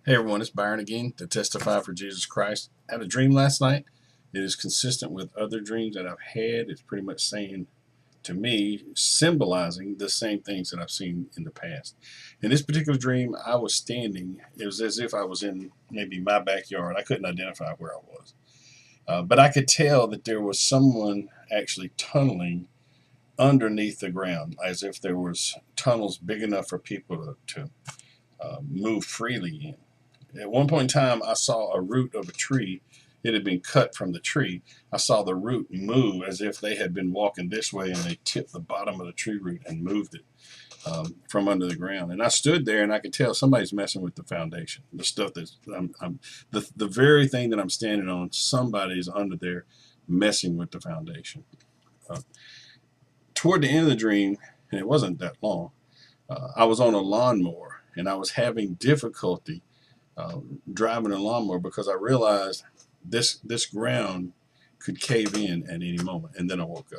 Hey everyone, it's Byron again to testify for Jesus Christ. I had a dream last night. It is consistent with other dreams that I've had. It's pretty much saying to me, symbolizing the same things that I've seen in the past. In this particular dream, I was standing. It was as if I was in maybe my backyard. I couldn't identify where I was. But I could tell that there was someone actually tunneling underneath the ground, as if there was tunnels big enough for people to move freely in. At one point in time, I saw a root of a tree. It had been cut from the tree. I saw the root move as if they had been walking this way and they tipped the bottom of the tree root and moved it from under the ground. And I stood there and I could tell somebody's messing with the foundation. The stuff that's, the very thing that I'm standing on, somebody's under there messing with the foundation. Toward the end of the dream, and it wasn't that long, I was on a lawnmower and I was having difficulty driving a lawnmower because I realized this ground could cave in at any moment. And then I woke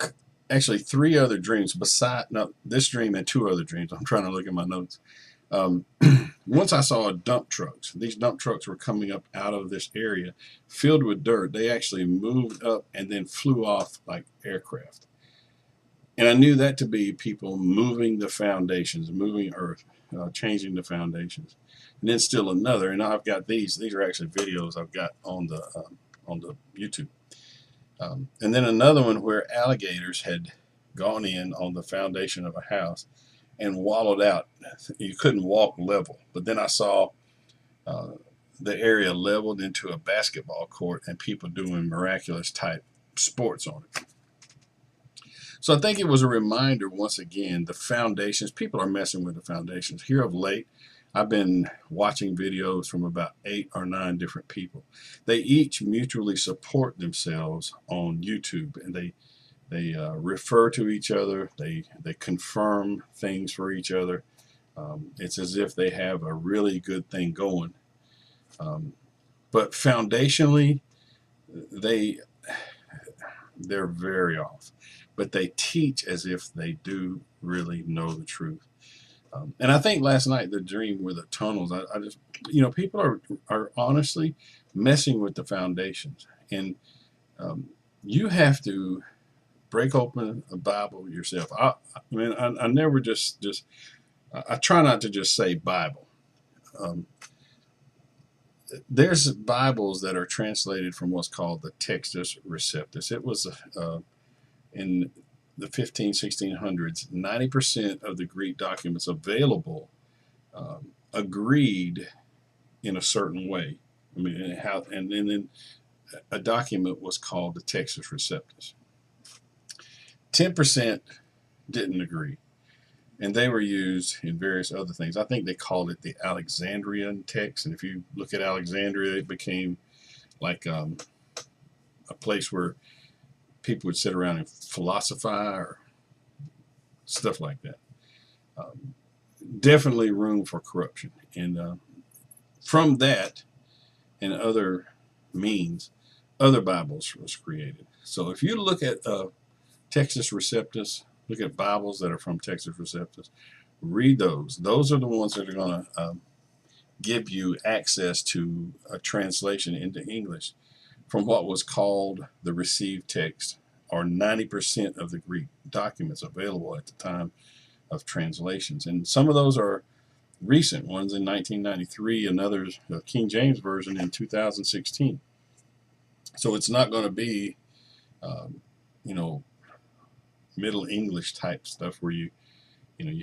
up. Actually, three other dreams this dream and two other dreams. I'm trying to look at my notes. Once I saw dump trucks. These dump trucks were coming up out of this area filled with dirt. They actually moved up and then flew off like aircraft. And I knew that to be people moving the foundations, moving earth, changing the foundations. And then still another, and I've got these are actually videos I've got on the YouTube. And then another one where alligators had gone in on the foundation of a house and wallowed out. You couldn't walk level. But then I saw the area leveled into a basketball court and people doing miraculous type sports on it. So I think it was a reminder, once again, the foundations. People are messing with the foundations. Here of late, I've been watching videos from about 8 or 9 different people. They each mutually support themselves on YouTube, and they refer to each other. They confirm things for each other. It's as if they have a really good thing going. But foundationally, they're very off. But they teach as if they do really know the truth. And I think last night, the dream with the tunnels, I just, people are honestly messing with the foundations. And you have to break open a Bible yourself. I never I try not to just say Bible. There's Bibles that are translated from what's called the Textus Receptus. It was in the 1600s, 90% of the Greek documents available agreed in a certain way. And then a document was called the Textus Receptus. 10% didn't agree, and they were used in various other things. I think they called it the Alexandrian text, and if you look at Alexandria, it became like a place where people would sit around and philosophize or stuff like that. Definitely room for corruption. And from that and other means, other Bibles was created. So if you look at Textus Receptus, look at Bibles that are from Textus Receptus, read those. Those are the ones that are going to give you access to a translation into English from what was called the received text, or 90% of the Greek documents available at the time of translations. And some of those are recent ones in 1993, and others, the King James Version, in 2016. So it's not going to be, Middle English type stuff where you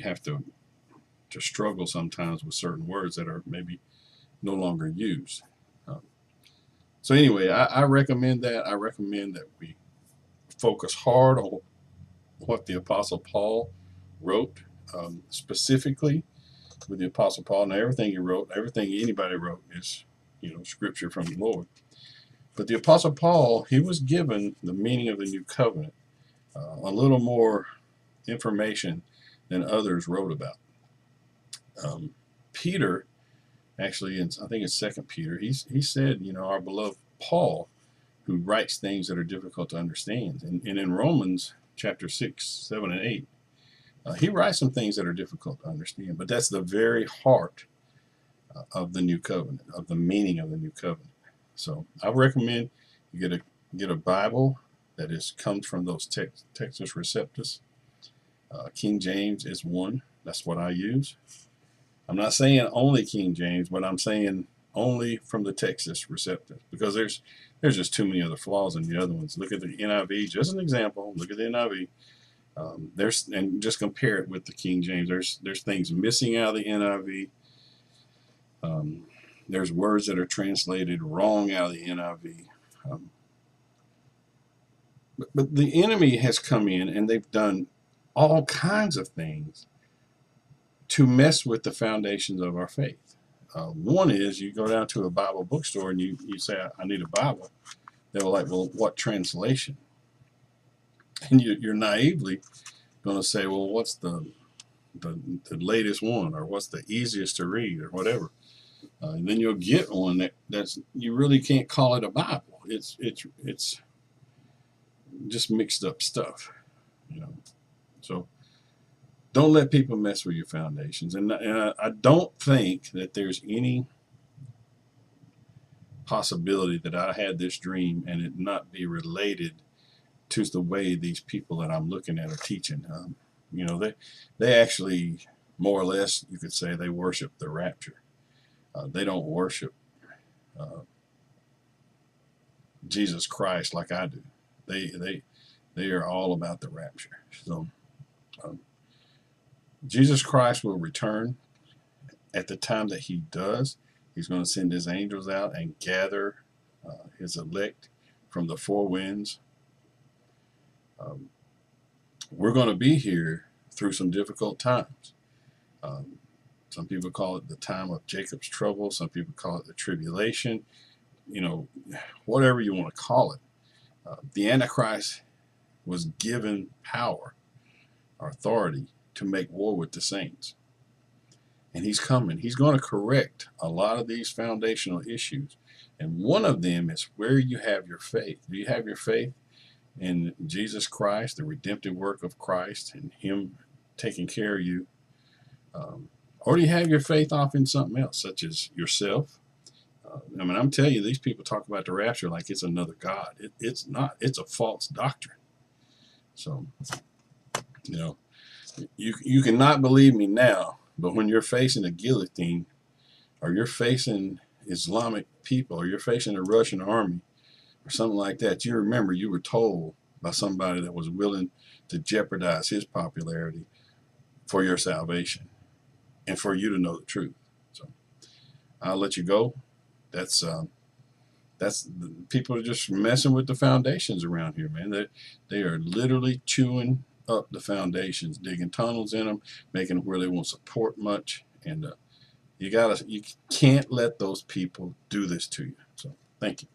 have to struggle sometimes with certain words that are maybe no longer used. So anyway, I recommend that. I recommend that we focus hard on what the Apostle Paul wrote, specifically with the Apostle Paul. Now, everything he wrote, everything anybody wrote is, scripture from the Lord. But the Apostle Paul, he was given the meaning of the New Covenant, a little more information than others wrote about. Peter, actually, I think it's 2 Peter, he said, our beloved Paul, who writes things that are difficult to understand. And in Romans chapter 6, 7, and 8, he writes some things that are difficult to understand. But that's the very heart of the new covenant, of the meaning of the new covenant. So I recommend you get a Bible that comes from those Textus Receptus. King James is one. That's what I use. I'm not saying only King James, but I'm saying only from the Textus Receptus, because there's just too many other flaws in the other ones. Look at the NIV, just an example. Look at the NIV. And just compare it with the King James. There's things missing out of the NIV. There's words that are translated wrong out of the NIV. But the enemy has come in and they've done all kinds of things to mess with the foundations of our faith. One is you go down to a Bible bookstore and you say, I need a Bible. They're like, well, what translation? And you're naively going to say, well, what's the latest one, or what's the easiest to read, or whatever. And then you'll get one that's you really can't call it a Bible. It's just mixed up stuff, you know. So don't let people mess with your foundations. And I don't think that there's any possibility that I had this dream and it not be related to the way these people that I'm looking at are teaching. You know, they actually, more or less, you could say, they worship the rapture. They don't worship Jesus Christ like I do. They are all about the rapture. So Jesus Christ will return. At the time that he does, he's going to send his angels out and gather his elect from the four winds. We're going to be here through some difficult times. Some people call it the time of Jacob's trouble. Some people call it the tribulation. You know, whatever you want to call it. The Antichrist was given power or authority to make war with the saints. And he's coming. He's going to correct a lot of these foundational issues. And one of them is where you have your faith. Do you have your faith in Jesus Christ, the redemptive work of Christ, and him taking care of you? Or do you have your faith off in something else, such as yourself? I mean, I'm telling you, these people talk about the rapture like it's another God. It's not. It's a false doctrine. So, you know, you cannot believe me now, but when you're facing a guillotine, or you're facing Islamic people, or you're facing the Russian army, or something like that, you remember you were told by somebody that was willing to jeopardize his popularity for your salvation and for you to know the truth. So I'll let you go. That's people are just messing with the foundations around here, man. They are literally chewing up the foundations, digging tunnels in them, making it where they won't support much. And you can't let those people do this to you. So thank you.